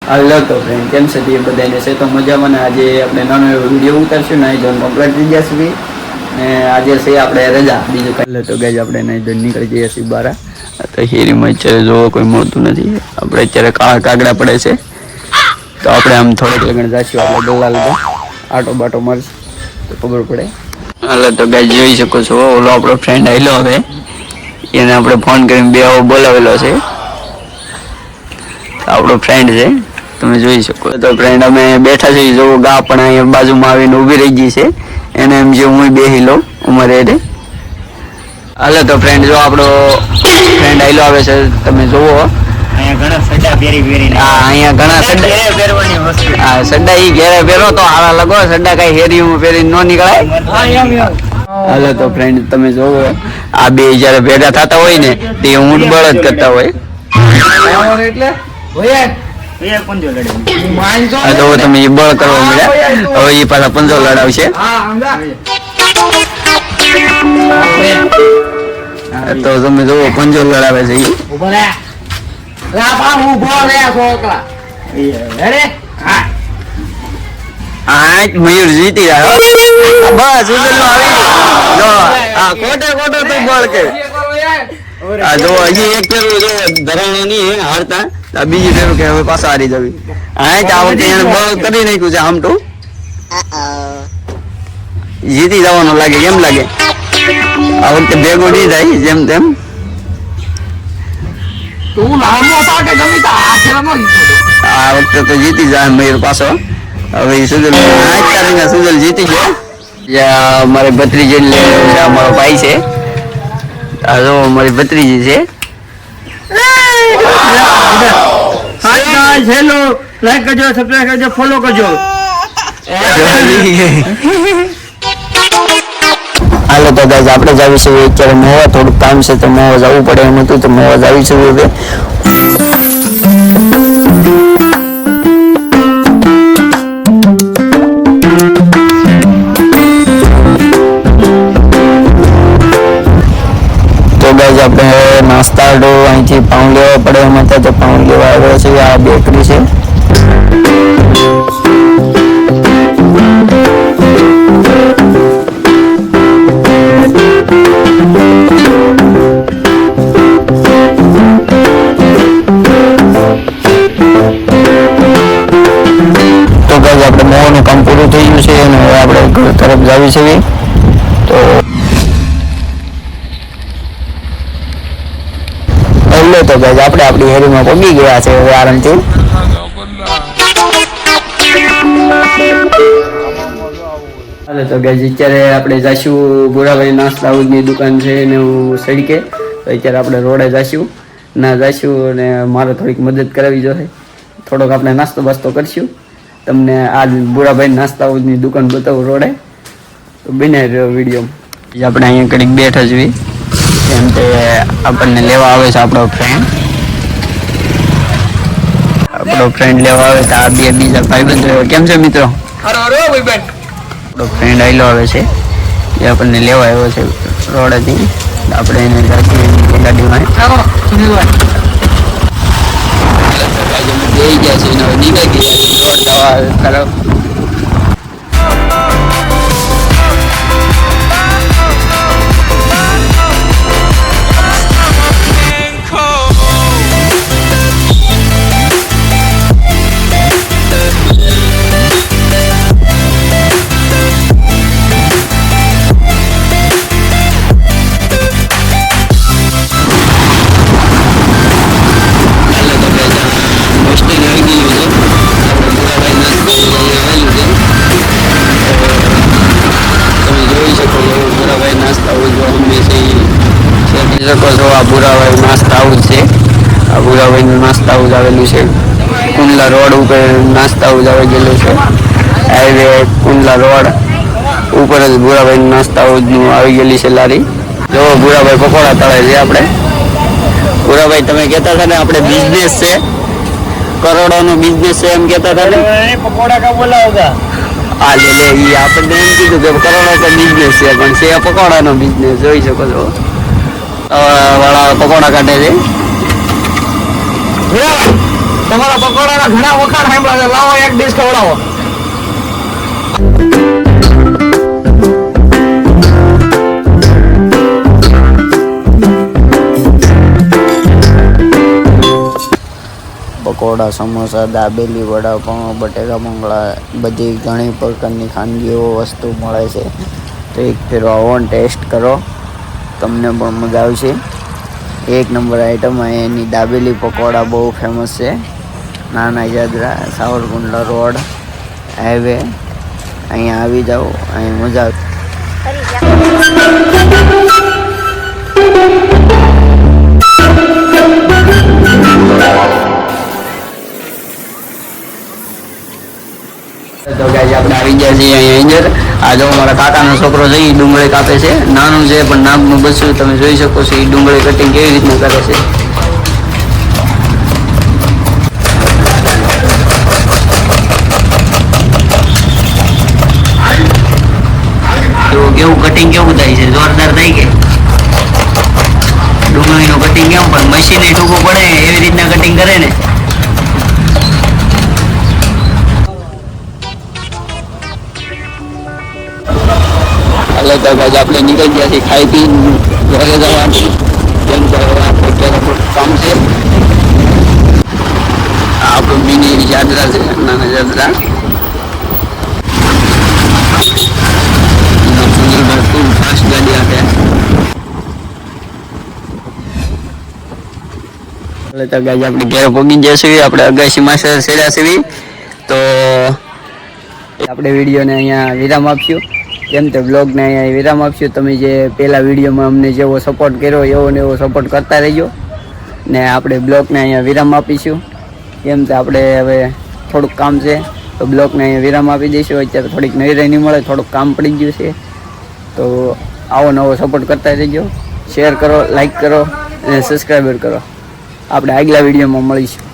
હાલો તો ફ્રેન્ડ કેમ છે તે બધાને છે તો મજામાં ને આજે આપણે નાનો એવો વિડીયો ઉતારશું નાઈ ધોઈને કમ્પ્લીટ થઈ ગયા છીએ ને આજે છે આપણે રજા બીજું કાલે તો ગાય આપણે નાઈ ધોઈને નીકળી જઈએ છીએ બહાર તો હેરીમાં અત્યારે જોવો કોઈ મળતું નથી આપણે અત્યારે કાળા કાગડા પડે છે તો આપણે આમ થોડેક લગણ જઈશું આપણે ડોલા લીધા આટો બાટો મારશું તો ખબર પડે હાલો તો ગાય જોઈ શકો છો ઓલો આપણો ફ્રેન્ડ આવેલો હવે એને આપણે ફોન કરીને બે બોલાવેલો છે આપણો ફ્રેન્ડ છે તમે જોઈ શકો તો ફ્રેન્ડ અમે બેઠા છીએ જો ગા પણ અહીંયા બાજુમાં આવીને ઊભી રહી ગઈ છે એને એમ જે હું બેહી લઉં ઉમરે એટલે હાલો તો ફ્રેન્ડ જો આપણો ફ્રેન્ડ આવેલો આવે છે તમે જોવો અહીંયા ઘણા સડા સડા ઈ ઘેરે પહેરો તો હારા લગો સડા કઈ હેરીમાં પહેરીને ન નીકળાય હાલો તો ફ્રેન્ડ તમે જોવો આ બે જયારે ભેગા થતા હોય ને તે ઊંટ બળદ કરતા હોય એટલે તો તમે એ બળ કરવા મળ્યા હવે એ પાછા પંજો લડાવશે તો તમે જોવો પંજો લડાવે છે મયુર જીતી જાય બસ ખોટે ખોટો તું બળ કે જો હજી એક ફેરું જો ધરાણો નહીં હારતા બીજી ફેરું કે હવે પાછા હારી જવી હા તો આ વખતે એને બળ કરી નાખ્યું છે આમ તો જીતી જવાનું લાગે કેમ લાગે આ વખતે ભેગું નહીં થાય જેમ તેમ આ વખતે તો જીતી જાય મયુર પાછો હવે સુજલ સુજલ જીતી ગયો મારે ભત્રીજી અમારો ભાઈ છે જો મારી ભત્રીજી છે હેલો લાઈક કરજો સબસ્ક્રાઇબ કરજો ફોલો કરજો હાલો તો ગાઈસ આપણે જ આવી છે અત્યારે મોવા થોડુંક કામ છે તો મોવા જવું પડે એમ હતું તો મોવા જ આવી છે હવે આપણે નાસ્તા અહીંથી પાઉં લેવા પડે એમ હતા તો પાઉં લેવા આવ્યો છે આ બેકરી છે તો ગાઈસ આપણે મોવાનું કામ પૂરું થઈ ગયું છે અને હવે આપણે ઘર તરફ જાવી છે તો તો ગાઈસ આપણે આપણી હેરીમાં પહોંચી ગયા છે હવે આરામથી હાલો તો ગાઈસ અત્યારે આપણે જઈશું ભૂરાભાઈ નાસ્તા હાઉસની દુકાન છે ને હું સડકે તો અત્યારે આપણે રોડે જઈશું અને મારે થોડીક મદદ કરાવી જોઈએ થોડોક આપણે નાસ્તો બાસ્તો કરશું તમને આજ ભૂરાભાઈ નાસ્તા હાઉસની દુકાન બતાવું રોડે તો બને રહ્યો વિડીયો આપણે અહીંયા કડીક બેઠા છીએ એમ તે આપણને લેવા આવે છે આપણો ફ્રેન્ડ લેવા આવે તો આ બે બીજા ભાઈબંધો કેમ છે મિત્રો આપણો ફ્રેન્ડ આવેલો આવે છે એ આપણને લેવા આવ્યો છે રોડેથી આપણે એને ગાડીમાં જઈ ગયા છે નીકળી ગયા તરફ શકો છો આ ભૂરાભાઈ નાસ્તા હાઉસ છે આ ભૂરાભાઈનું નાસ્તા હાઉસ આવેલું છે કુંડલા રોડ ઉપર નાસ્તા હાઉસ આવી ગયેલું છે હાઈવે કુંડલા રોડ ઉપર જ ભૂરાભાઈનું નાસ્તા હાઉસનું આવી ગયેલી છે લારી જો ભૂરાભાઈ પકોડા તળે છે આપણે ભૂરાભાઈ તમે કહેતા હતા ને આપણે બિઝનેસ છે કરોડોનો બિઝનેસ છે એમ કહેતા હતા ને પકોડા કા બોલાવગા આ લે એ આપણને એમ કીધું કે કરોડો તો બિઝનેસ છે પણ છે પકોડાનો બિઝનેસ જોઈ શકો છો વાળા પકોડા કાઢે છે તમારા પકોડાના ઘણા વખાણ સાંભળ્યા છે. લાવો એક ડીશ ખવડાવો. પકોડા, સમોસા, દાબેલી, વડાપાઉં, બટેકા ભૂંગળા, બધી ઘણી પ્રકારની ખાનગીઓ વસ્તુ મળે છે. તો એક ફેરો આવો ને ટેસ્ટ કરો, તમને પણ મજા આવશે. એક નંબર આઈટમ એની દાબેલી પકોડા બહુ ફેમસ છે. નાના જાદરા, સાવરકુંડલા રોડ, હાઈવે, અહીંયા આવી જાઓ, અહીં મજા આવે. તો ગાઈસ આપણે આવી ગયા છીએ અહીંયા અંદર. આ જો મારા કાકાનો છોકરો છે, એ ડુંગળી કાપે છે. નાનું છે પણ નામનું બચ્ચું, તમે જોઈ શકો છો એ ડુંગળી કટિંગ કેવી રીતનું કરે છે. તો કેવું કટિંગ કેવું થાય છે, જોરદાર થાય કે ડુંગળીનું કટિંગ કેમ, પણ મશીને ટૂંકું પડે એવી રીતના કટિંગ કરે ને. એટલે તો ગાઈસ આપણે નીકળી ગયા છીએ ખાઈ પી ઘરે જવાનું. કેમ કે આપણે ક્યારે કામ છે. આ આપણું મિની જાત્રા છે, નાના જાત્રા. ખૂબ ફાસ્ટ ગાડી આપે. એટલે તો ગાઈસ આપણે ઘરે પહોંચી જઈશું. આપણે અગાશીમાં સેડા સીવી તો આપણે વિડીયોને અહીંયા વિરામ આપશું. કેમ તે બ્લોગને અહીંયા વિરામ આપશું. તમે જે પહેલા વિડીયોમાં અમને જેવો સપોર્ટ કર્યો એવો ને એવો સપોર્ટ કરતા રહેજો. ને આપણે બ્લોગને અહીંયા વિરામ આપીશું. કેમ તે આપણે હવે થોડુંક કામ છે તો બ્લોગને અહીંયા વિરામ આપી દઈશું. અત્યારે થોડીક નવી નહીં મળે, થોડુંક કામ પડી ગયું છે. તો આવો નવો સપોર્ટ કરતા રહેજો. શેર કરો, લાઈક કરો અને સબસ્ક્રાઈબર કરો. આપણે આગલા વિડીયોમાં મળીશું.